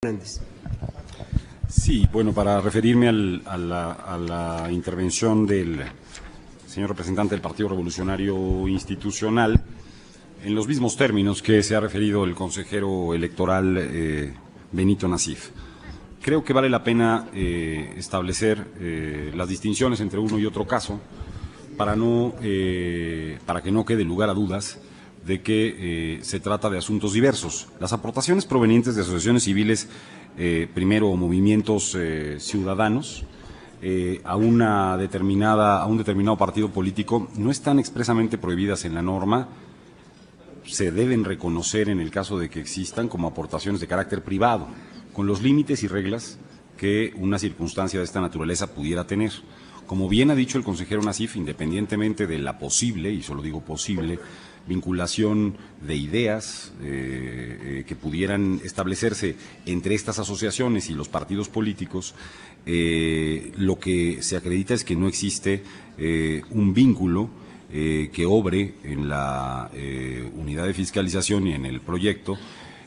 Hernández. Sí, bueno, para referirme a la intervención del señor representante del Partido Revolucionario Institucional, en los mismos términos que se ha referido el consejero electoral Benito Nasif. Creo que vale la pena establecer las distinciones entre uno y otro caso para que no quede lugar a dudas de que se trata de asuntos diversos. Las aportaciones provenientes de asociaciones civiles, primero movimientos ciudadanos, a un determinado partido político, no están expresamente prohibidas en la norma. Se deben reconocer en el caso de que existan como aportaciones de carácter privado, con los límites y reglas que una circunstancia de esta naturaleza pudiera tener. Como bien ha dicho el consejero Nasif, independientemente de la posible, y solo digo posible, vinculación de ideas que pudieran establecerse entre estas asociaciones y los partidos políticos, lo que se acredita es que no existe un vínculo que obre en la unidad de fiscalización y en el proyecto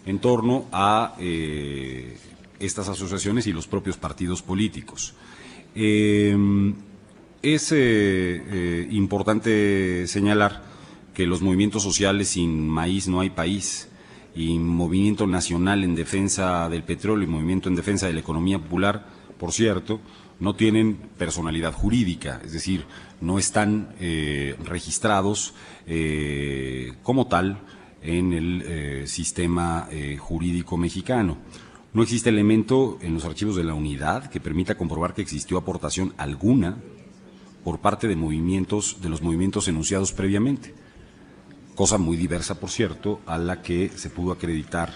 en torno a estas asociaciones y los propios partidos políticos. Es importante señalar que los movimientos sociales sin maíz no hay país, y Movimiento Nacional en Defensa del Petróleo y Movimiento en Defensa de la Economía Popular, por cierto, no tienen personalidad jurídica, es decir, no están registrados como tal en el sistema jurídico mexicano. No existe elemento en los archivos de la unidad que permita comprobar que existió aportación alguna por parte de los movimientos enunciados previamente. Cosa muy diversa, por cierto, a la que se pudo acreditar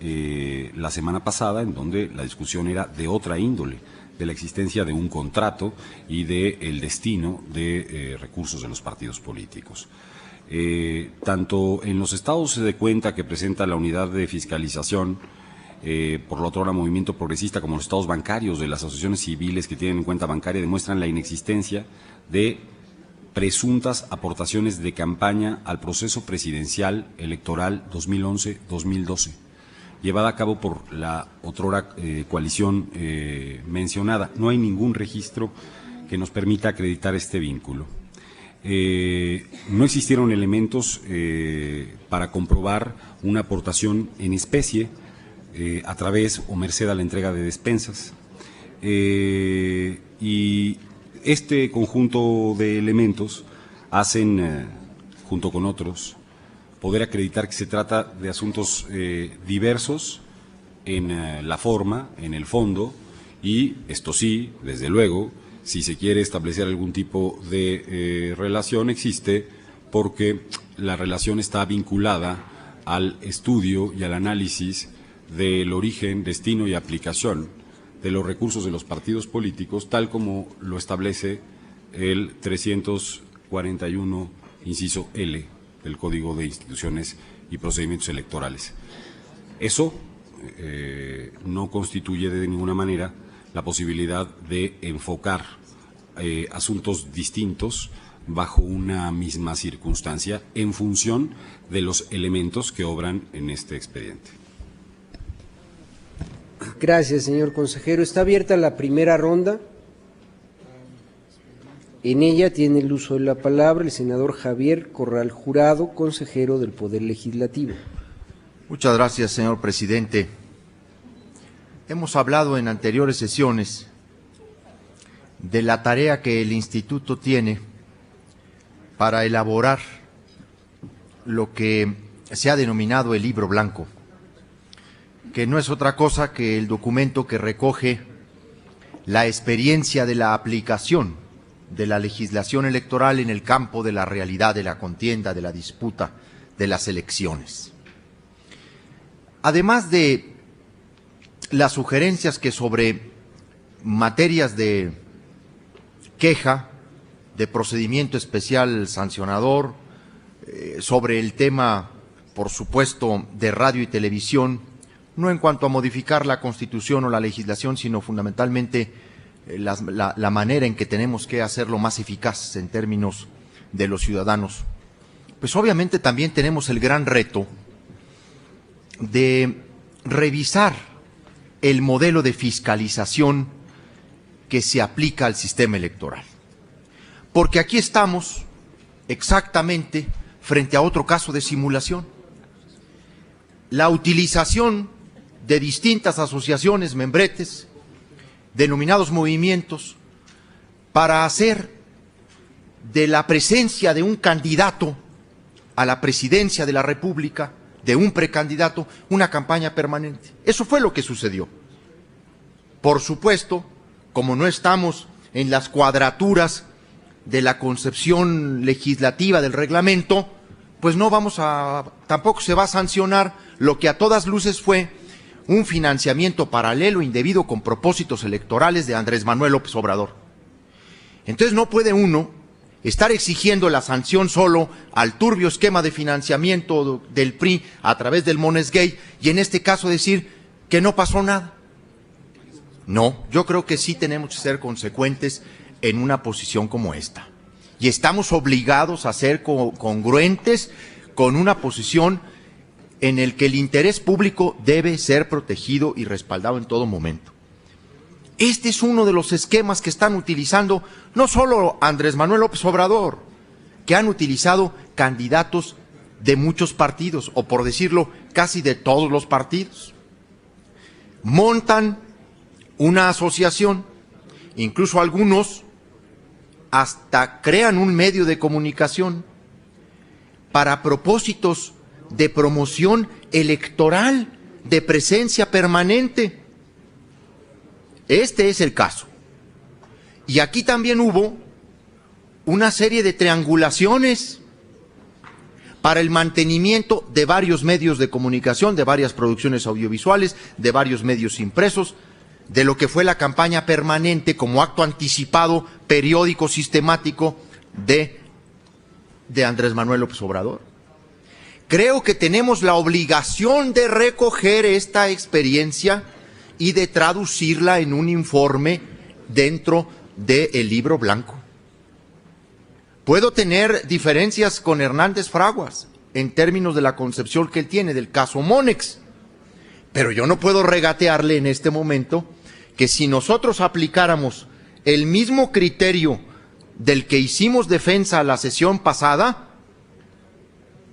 la semana pasada, en donde la discusión era de otra índole, de la existencia de un contrato y del destino de recursos de los partidos políticos. Tanto en los estados de cuenta que presenta la unidad de fiscalización, por la otra Movimiento Progresista, como los estados bancarios de las asociaciones civiles que tienen cuenta bancaria, demuestran la inexistencia de presuntas aportaciones de campaña al proceso presidencial electoral 2011-2012, llevada a cabo por la otrora coalición mencionada. No hay ningún registro que nos permita acreditar este vínculo. No existieron elementos para comprobar una aportación en especie a través o merced a la entrega de despensas. Y este conjunto de elementos hacen, junto con otros, poder acreditar que se trata de asuntos diversos en la forma, en el fondo, y esto sí, desde luego, si se quiere establecer algún tipo de relación, existe, porque la relación está vinculada al estudio y al análisis del origen, destino y aplicación de los recursos de los partidos políticos, tal como lo establece el 341, inciso L, del Código de Instituciones y Procedimientos Electorales. Eso no constituye de ninguna manera la posibilidad de enfocar asuntos distintos bajo una misma circunstancia en función de los elementos que obran en este expediente. Gracias, señor consejero. Está abierta la primera ronda. En ella tiene el uso de la palabra el senador Javier Corral Jurado, consejero del Poder Legislativo. Muchas gracias, señor presidente. Hemos hablado en anteriores sesiones de la tarea que el instituto tiene para elaborar lo que se ha denominado el Libro Blanco, que no es otra cosa que el documento que recoge la experiencia de la aplicación de la legislación electoral en el campo de la realidad de la contienda, de la disputa, de las elecciones. Además de las sugerencias que sobre materias de queja, de procedimiento especial sancionador, sobre el tema, por supuesto, de radio y televisión, no en cuanto a modificar la Constitución o la legislación, sino fundamentalmente la manera en que tenemos que hacerlo más eficaz en términos de los ciudadanos. Pues obviamente también tenemos el gran reto de revisar el modelo de fiscalización que se aplica al sistema electoral. Porque aquí estamos exactamente frente a otro caso de simulación. La utilización de distintas asociaciones, membretes, denominados movimientos, para hacer de la presencia de un candidato a la presidencia de la República, de un precandidato, una campaña permanente. Eso fue lo que sucedió. Por supuesto, como no estamos en las cuadraturas de la concepción legislativa del reglamento, pues no vamos a, tampoco se va a sancionar lo que a todas luces fue un financiamiento paralelo indebido con propósitos electorales de Andrés Manuel López Obrador. Entonces no puede uno estar exigiendo la sanción solo al turbio esquema de financiamiento del PRI a través del Monesgate y en este caso decir que no pasó nada. No, yo creo que sí tenemos que ser consecuentes en una posición como esta. Y estamos obligados a ser congruentes con una posición en el que el interés público debe ser protegido y respaldado en todo momento. Este es uno de los esquemas que están utilizando no solo Andrés Manuel López Obrador, que han utilizado candidatos de muchos partidos, o por decirlo, casi de todos los partidos. Montan una asociación, incluso algunos hasta crean un medio de comunicación para propósitos de promoción electoral, de presencia permanente. Este es el caso. Y aquí también hubo una serie de triangulaciones para el mantenimiento de varios medios de comunicación, de varias producciones audiovisuales, de varios medios impresos, de lo que fue la campaña permanente como acto anticipado, periódico, sistemático de Andrés Manuel López Obrador. Creo que tenemos la obligación de recoger esta experiencia y de traducirla en un informe dentro del libro blanco. Puedo tener diferencias con Hernández Fraguas en términos de la concepción que él tiene del caso Monex, pero yo no puedo regatearle en este momento que si nosotros aplicáramos el mismo criterio del que hicimos defensa a la sesión pasada,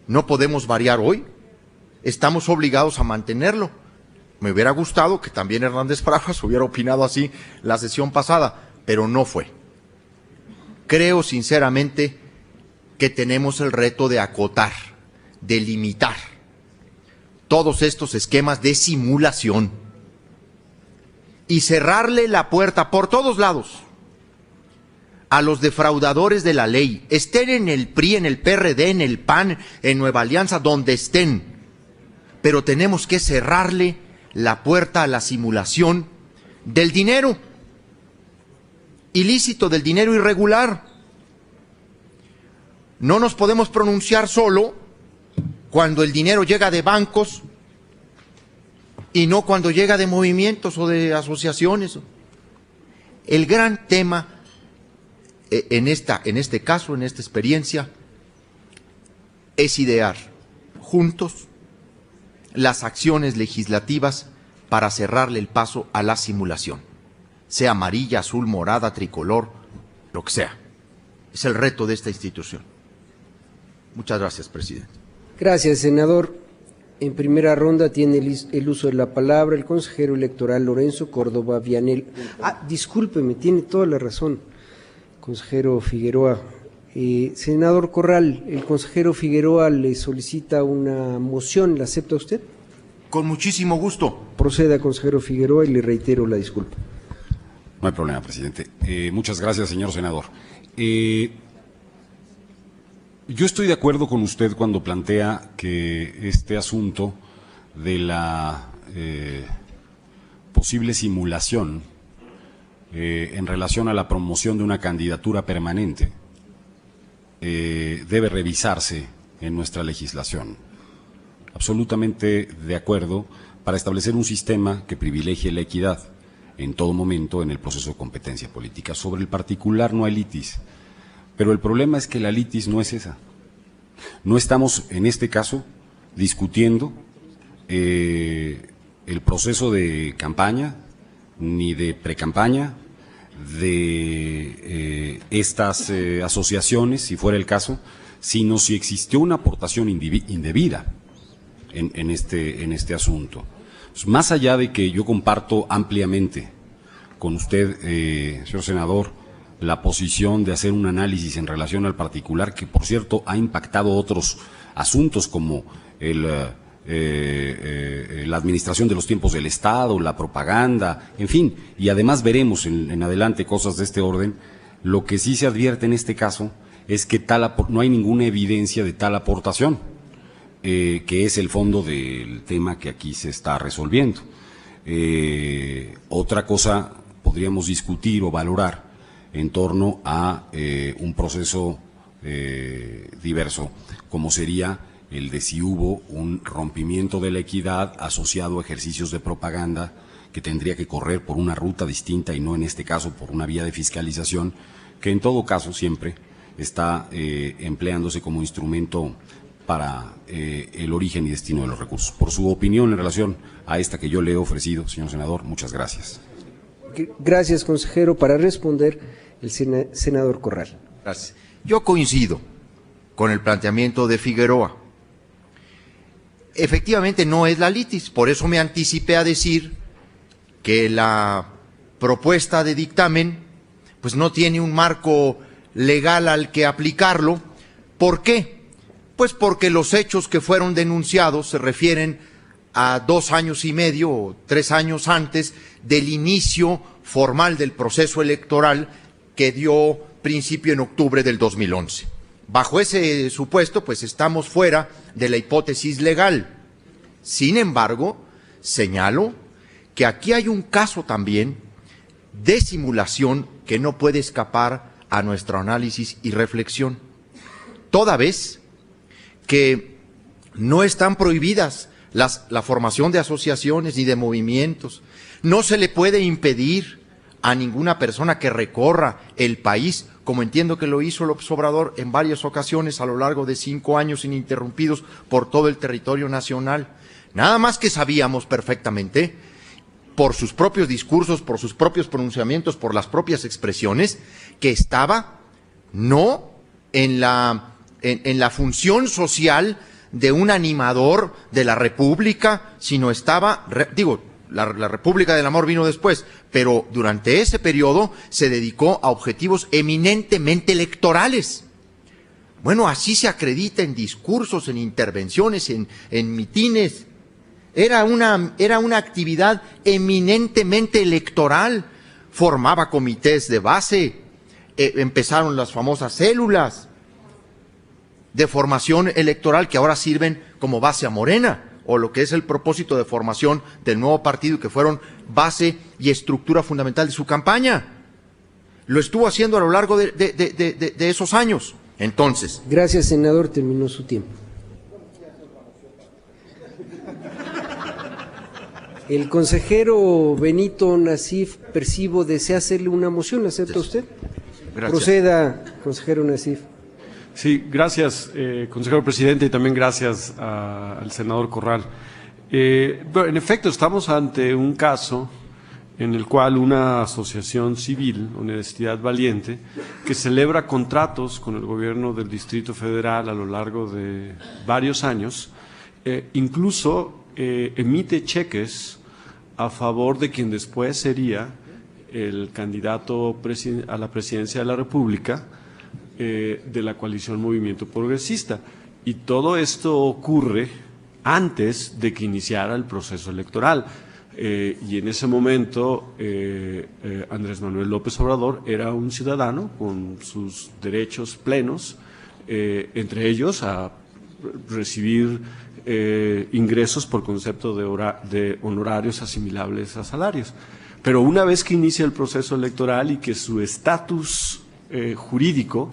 no podemos variar hoy, estamos obligados a mantenerlo. Me hubiera gustado que también Hernández Fraguas hubiera opinado así la sesión pasada, pero no fue. Creo sinceramente que tenemos el reto de acotar, de limitar todos estos esquemas de simulación y cerrarle la puerta por todos lados a los defraudadores de la ley, estén en el PRI, en el PRD, en el PAN, en Nueva Alianza, donde estén, pero tenemos que cerrarle la puerta a la simulación del dinero ilícito, del dinero irregular. No nos podemos pronunciar solo cuando el dinero llega de bancos y no cuando llega de movimientos o de asociaciones. El gran tema en este caso, en esta experiencia, es idear juntos las acciones legislativas para cerrarle el paso a la simulación, sea amarilla, azul, morada, tricolor, lo que sea. Es el reto de esta institución. Muchas gracias, presidente. Gracias, senador. En primera ronda tiene el uso de la palabra el consejero electoral Lorenzo Córdoba Vianel. Discúlpeme, tiene toda la razón, consejero Figueroa. Senador Corral, el consejero Figueroa le solicita una moción, ¿la acepta usted? Con muchísimo gusto. Proceda, consejero Figueroa, y le reitero la disculpa. No hay problema, presidente. Muchas gracias, señor senador. Yo estoy de acuerdo con usted cuando plantea que este asunto de la posible simulación en relación a la promoción de una candidatura permanente debe revisarse en nuestra legislación. Absolutamente de acuerdo, para establecer un sistema que privilegie la equidad en todo momento en el proceso de competencia política. Sobre el particular no hay litis, pero el problema es que la litis no es esa. No estamos, en este caso, discutiendo el proceso de campaña, ni de precampaña, de estas asociaciones, si fuera el caso, sino si existió una aportación indebida en este asunto. Pues, más allá de que yo comparto ampliamente con usted, señor senador, la posición de hacer un análisis en relación al particular, que por cierto ha impactado otros asuntos como la administración de los tiempos del Estado, la propaganda, en fin, y además veremos en adelante cosas de este orden. Lo que sí se advierte en este caso es que no hay ninguna evidencia de tal aportación, que es el fondo del tema que aquí se está resolviendo. Otra cosa podríamos discutir o valorar en torno a un proceso diverso, como sería el de si hubo un rompimiento de la equidad asociado a ejercicios de propaganda que tendría que correr por una ruta distinta y no en este caso por una vía de fiscalización, que en todo caso siempre está empleándose como instrumento para el origen y destino de los recursos. Por su opinión en relación a esta que yo le he ofrecido, señor senador, muchas gracias. Gracias, consejero. Para responder, el senador Corral. Gracias. Yo coincido con el planteamiento de Figueroa. Efectivamente no es la litis, por eso me anticipé a decir que la propuesta de dictamen pues no tiene un marco legal al que aplicarlo. ¿Por qué? Pues porque los hechos que fueron denunciados se refieren a 2 años y medio o 3 años antes del inicio formal del proceso electoral que dio principio en octubre del 2011. Bajo ese supuesto, pues estamos fuera de la hipótesis legal. Sin embargo, señalo que aquí hay un caso también de simulación que no puede escapar a nuestro análisis y reflexión, toda vez que no están prohibidas la formación de asociaciones ni de movimientos. No se le puede impedir a ninguna persona que recorra el país, como entiendo que lo hizo López Obrador en varias ocasiones a lo largo de 5 años ininterrumpidos por todo el territorio nacional. Nada más que sabíamos perfectamente, por sus propios discursos, por sus propios pronunciamientos, por las propias expresiones, que estaba no en la función social de un animador de la República, sino estaba, la República del Amor vino después, pero durante ese periodo se dedicó a objetivos eminentemente electorales. Bueno, así se acredita en discursos, en intervenciones, en mitines. Era una actividad eminentemente electoral. Formaba comités de base, empezaron las famosas células de formación electoral que ahora sirven como base a Morena, o lo que es el propósito de formación del nuevo partido, que fueron base y estructura fundamental de su campaña. Lo estuvo haciendo a lo largo de esos años. Entonces. Gracias, senador. Terminó su tiempo. El consejero Benito Nasif, percibo, desea hacerle una moción. ¿Acepta usted? Gracias. Proceda, consejero Nasif. Sí, gracias, consejero presidente, y también gracias al senador Corral. Bueno, en efecto, estamos ante un caso en el cual una asociación civil, Honestidad Valiente, que celebra contratos con el gobierno del Distrito Federal a lo largo de varios años, incluso emite cheques a favor de quien después sería el candidato a la presidencia de la República, de la coalición Movimiento Progresista. Y todo esto ocurre antes de que iniciara el proceso electoral. Y en ese momento Andrés Manuel López Obrador era un ciudadano con sus derechos plenos, entre ellos a recibir ingresos por concepto de honorarios asimilables a salarios. Pero una vez que inicia el proceso electoral y que su estatus jurídico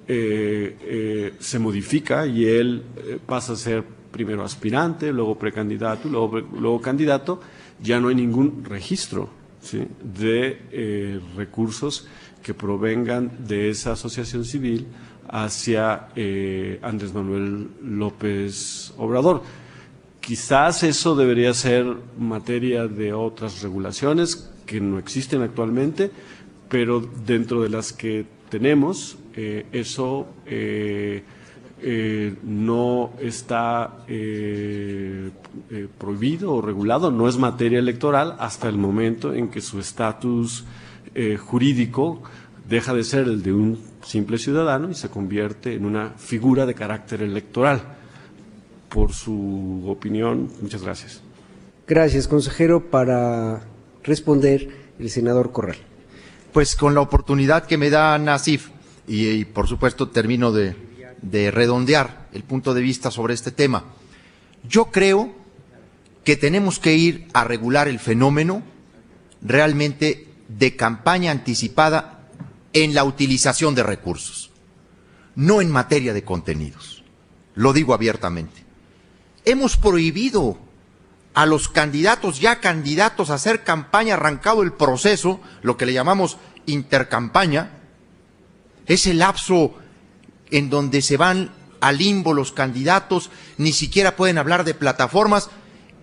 se modifica y él pasa a ser primero aspirante, luego precandidato, luego candidato, ya no hay ningún registro, ¿sí?, de recursos que provengan de esa asociación civil hacia Andrés Manuel López Obrador, quizás eso debería ser materia de otras regulaciones que no existen actualmente, pero dentro de las que tenemos, eso no está prohibido o regulado, no es materia electoral hasta el momento en que su estatus jurídico deja de ser el de un simple ciudadano y se convierte en una figura de carácter electoral. Por su opinión, muchas gracias. Gracias, consejero. Para responder, el senador Corral. Pues con la oportunidad que me da Nasif, y por supuesto termino de redondear el punto de vista sobre este tema, yo creo que tenemos que ir a regular el fenómeno realmente de campaña anticipada en la utilización de recursos, no en materia de contenidos. Lo digo abiertamente. Hemos prohibido a los candidatos, ya candidatos, a hacer campaña, arrancado el proceso, lo que le llamamos intercampaña, ese lapso en donde se van al limbo los candidatos, ni siquiera pueden hablar de plataformas,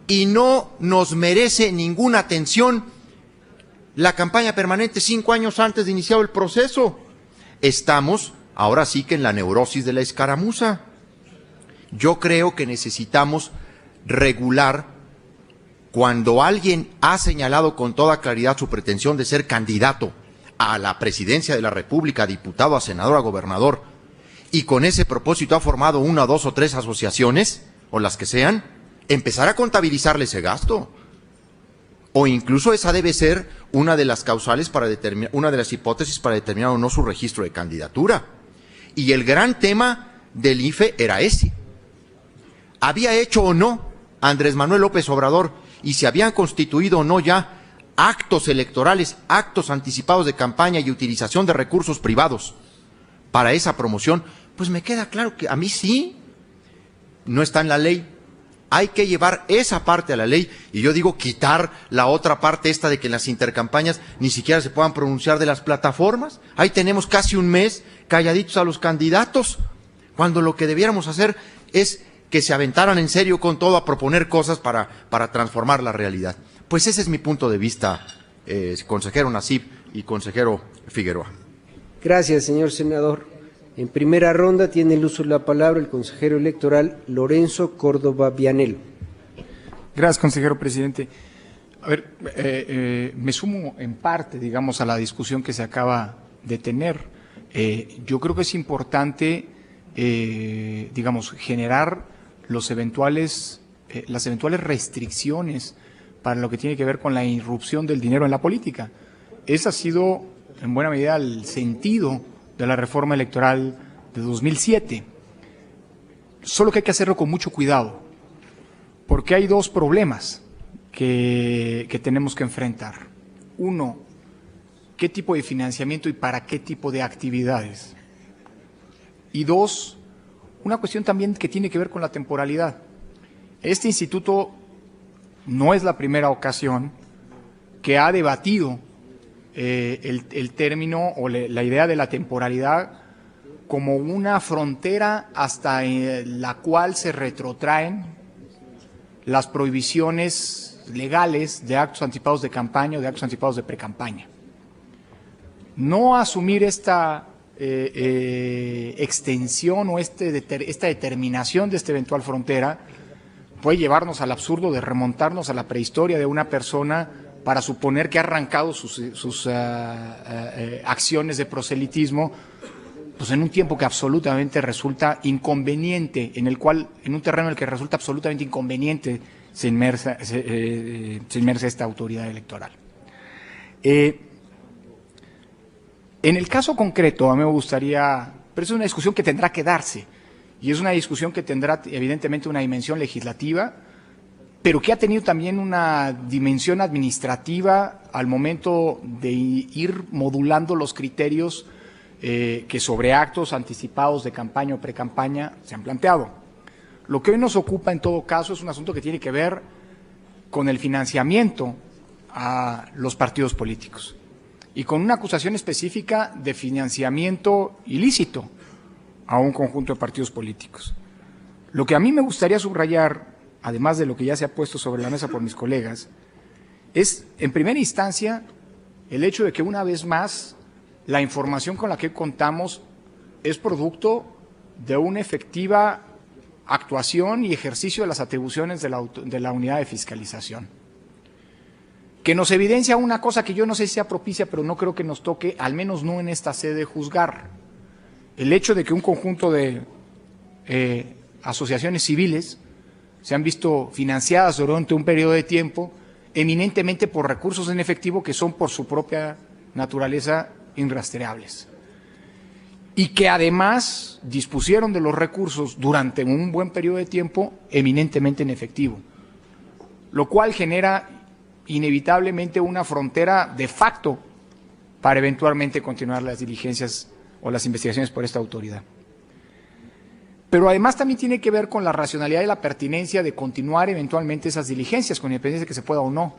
y no nos merece ninguna atención la campaña permanente 5 años antes de iniciado el proceso. Estamos, ahora sí que en la neurosis de la escaramuza. Yo creo que necesitamos regular cuando alguien ha señalado con toda claridad su pretensión de ser candidato a la presidencia de la República, a diputado, a senador, a gobernador, y con ese propósito ha formado 1, 2 o 3 asociaciones, o las que sean, empezar a contabilizarle ese gasto. O incluso esa debe ser una de las causales para determinar, una de las hipótesis para determinar o no su registro de candidatura. Y el gran tema del IFE era ese. ¿Había hecho o no Andrés Manuel López Obrador, y se habían constituido o no ya actos electorales, actos anticipados de campaña y utilización de recursos privados para esa promoción? Pues me queda claro que a mí sí, no está en la ley. Hay que llevar esa parte a la ley, y yo digo quitar la otra parte esta de que en las intercampañas ni siquiera se puedan pronunciar de las plataformas. Ahí tenemos casi un mes calladitos a los candidatos, cuando lo que debiéramos hacer es que se aventaran en serio con todo a proponer cosas para transformar la realidad. Pues ese es mi punto de vista, consejero Nasif y consejero Figueroa. Gracias, señor senador. En primera ronda tiene el uso de la palabra el consejero electoral Lorenzo Córdoba Vianel. Gracias, consejero presidente. A ver, me sumo en parte, digamos, a la discusión que se acaba de tener. Yo creo que es importante, digamos, generar las eventuales restricciones para lo que tiene que ver con la irrupción del dinero en la política. Ese ha sido, en buena medida, el sentido de la reforma electoral de 2007. Solo que hay que hacerlo con mucho cuidado, porque hay 2 problemas que tenemos que enfrentar. Uno, ¿qué tipo de financiamiento y para qué tipo de actividades? Y 2, una cuestión también que tiene que ver con la temporalidad. Este instituto no es la primera ocasión que ha debatido el término o la idea de la temporalidad como una frontera hasta la cual se retrotraen las prohibiciones legales de actos anticipados de campaña o de actos anticipados de precampaña. No asumir esta extensión o esta determinación de esta eventual frontera puede llevarnos al absurdo de remontarnos a la prehistoria de una persona para suponer que ha arrancado sus acciones de proselitismo, pues en un tiempo que absolutamente resulta inconveniente, en un terreno en el que resulta absolutamente inconveniente se inmersa esta autoridad electoral. En el caso concreto, a mí me gustaría, pero es una discusión que tendrá que darse, y es una discusión que tendrá evidentemente una dimensión legislativa, pero que ha tenido también una dimensión administrativa al momento de ir modulando los criterios que sobre actos anticipados de campaña o precampaña se han planteado. Lo que hoy nos ocupa en todo caso es un asunto que tiene que ver con el financiamiento a los partidos políticos y con una acusación específica de financiamiento ilícito a un conjunto de partidos políticos. Lo que a mí me gustaría subrayar además de lo que ya se ha puesto sobre la mesa por mis colegas, es, en primera instancia, el hecho de que una vez más la información con la que contamos es producto de una efectiva actuación y ejercicio de las atribuciones de la unidad de fiscalización, que nos evidencia una cosa que yo no sé si sea propicia, pero no creo que nos toque, al menos no en esta sede, juzgar. El hecho de que un conjunto de asociaciones civiles se han visto financiadas durante un periodo de tiempo eminentemente por recursos en efectivo que son por su propia naturaleza irrastreables, y que además dispusieron de los recursos durante un buen periodo de tiempo eminentemente en efectivo, lo cual genera inevitablemente una frontera de facto para eventualmente continuar las diligencias o las investigaciones por esta autoridad. Pero además también tiene que ver con la racionalidad y la pertinencia de continuar eventualmente esas diligencias, con independencia de que se pueda o no.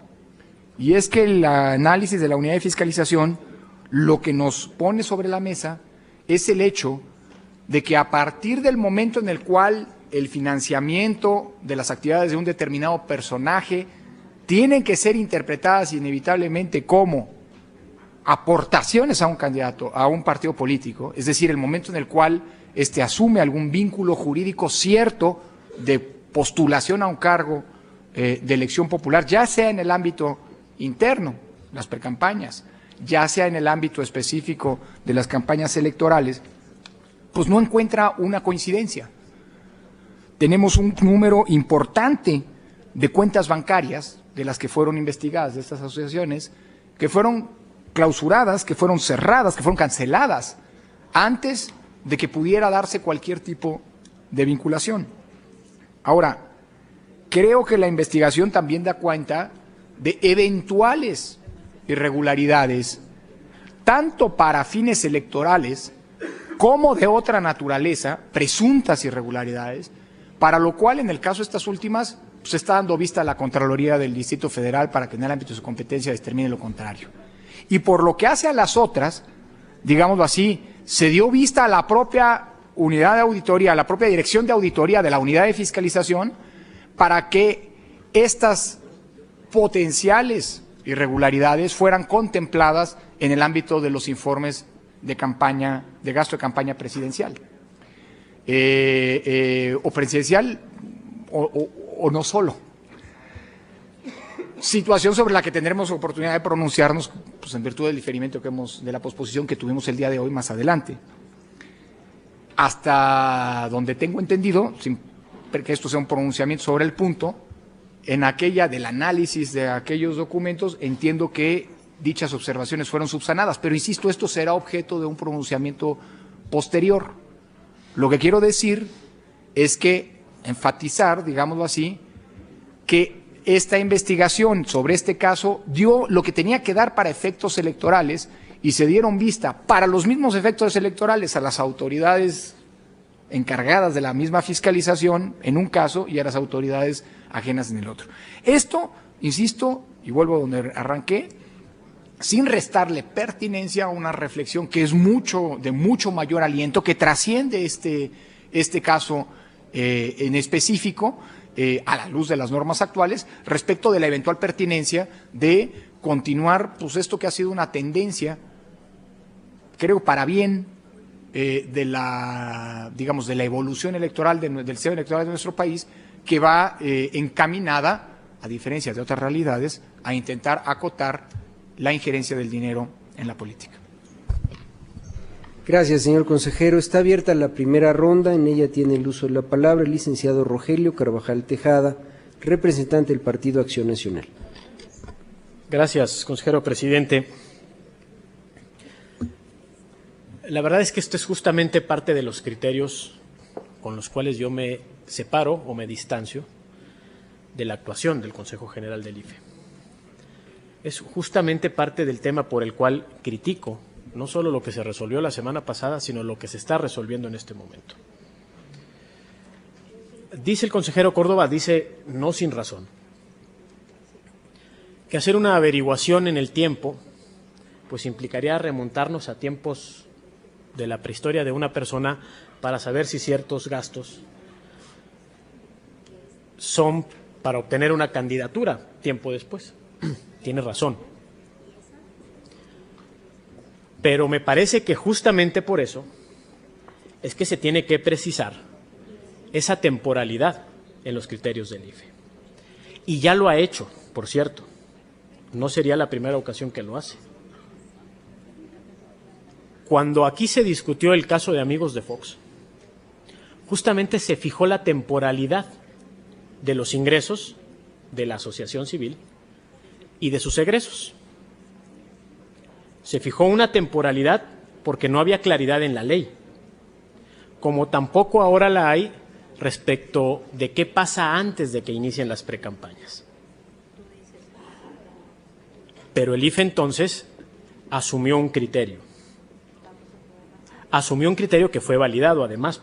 Y es que el análisis de la unidad de fiscalización lo que nos pone sobre la mesa es el hecho de que a partir del momento en el cual el financiamiento de las actividades de un determinado personaje tienen que ser interpretadas inevitablemente como aportaciones a un candidato, a un partido político, es decir, el momento en el cual asume algún vínculo jurídico cierto de postulación a un cargo de elección popular, ya sea en el ámbito interno, las precampañas, ya sea en el ámbito específico de las campañas electorales, pues no encuentra una coincidencia. Tenemos un número importante de cuentas bancarias de las que fueron investigadas, de estas asociaciones, que fueron clausuradas, que fueron cerradas, que fueron canceladas antes de que pudiera darse cualquier tipo de vinculación. Ahora, creo que la investigación también da cuenta de eventuales irregularidades, tanto para fines electorales como de otra naturaleza, presuntas irregularidades, para lo cual en el caso de estas últimas se está dando vista a la Contraloría del Distrito Federal para que en el ámbito de su competencia determine lo contrario. Y por lo que hace a las otras, digámoslo así, se dio vista a la propia unidad de auditoría, a la propia dirección de auditoría de la unidad de fiscalización, para que estas potenciales irregularidades fueran contempladas en el ámbito de los informes de campaña, de gasto de campaña presidencial, o presidencial o no solo. Situación sobre la que tendremos oportunidad de pronunciarnos, pues, en virtud del diferimiento de la posposición que tuvimos el día de hoy más adelante. Hasta donde tengo entendido, sin que esto sea un pronunciamiento sobre el punto, en aquella del análisis de aquellos documentos, entiendo que dichas observaciones fueron subsanadas, pero insisto, esto será objeto de un pronunciamiento posterior. Lo que quiero decir es que enfatizar, digámoslo así, que esta investigación sobre este caso dio lo que tenía que dar para efectos electorales y se dieron vista para los mismos efectos electorales a las autoridades encargadas de la misma fiscalización en un caso y a las autoridades ajenas en el otro. Esto, insisto, y vuelvo a donde arranqué, sin restarle pertinencia a una reflexión que es de mucho mayor aliento, que trasciende este caso en específico, a la luz de las normas actuales, respecto de la eventual pertinencia de continuar, pues, esto que ha sido una tendencia, creo para bien, de la evolución electoral, del sistema electoral de nuestro país, que va encaminada, a diferencia de otras realidades, a intentar acotar la injerencia del dinero en la política. Gracias, señor consejero. Está abierta la primera ronda. En ella tiene el uso de la palabra el licenciado Rogelio Carvajal Tejada, representante del Partido Acción Nacional. Gracias, consejero presidente. La verdad es que esto es justamente parte de los criterios con los cuales yo me separo o me distancio de la actuación del Consejo General del IFE. Es justamente parte del tema por el cual critico no solo lo que se resolvió la semana pasada, sino lo que se está resolviendo en este momento. Dice el consejero Córdoba, dice no sin razón, que hacer una averiguación en el tiempo pues implicaría remontarnos a tiempos de la prehistoria de una persona para saber si ciertos gastos son para obtener una candidatura tiempo después. Tiene razón. Pero me parece que justamente por eso es que se tiene que precisar esa temporalidad en los criterios del IFE. Y ya lo ha hecho, por cierto. No sería la primera ocasión que lo hace. Cuando aquí se discutió el caso de Amigos de Fox, justamente se fijó la temporalidad de los ingresos de la asociación civil y de sus egresos. Se fijó una temporalidad porque no había claridad en la ley, como tampoco ahora la hay respecto de qué pasa antes de que inicien las precampañas. Pero el IFE entonces asumió un criterio. Asumió un criterio que fue validado además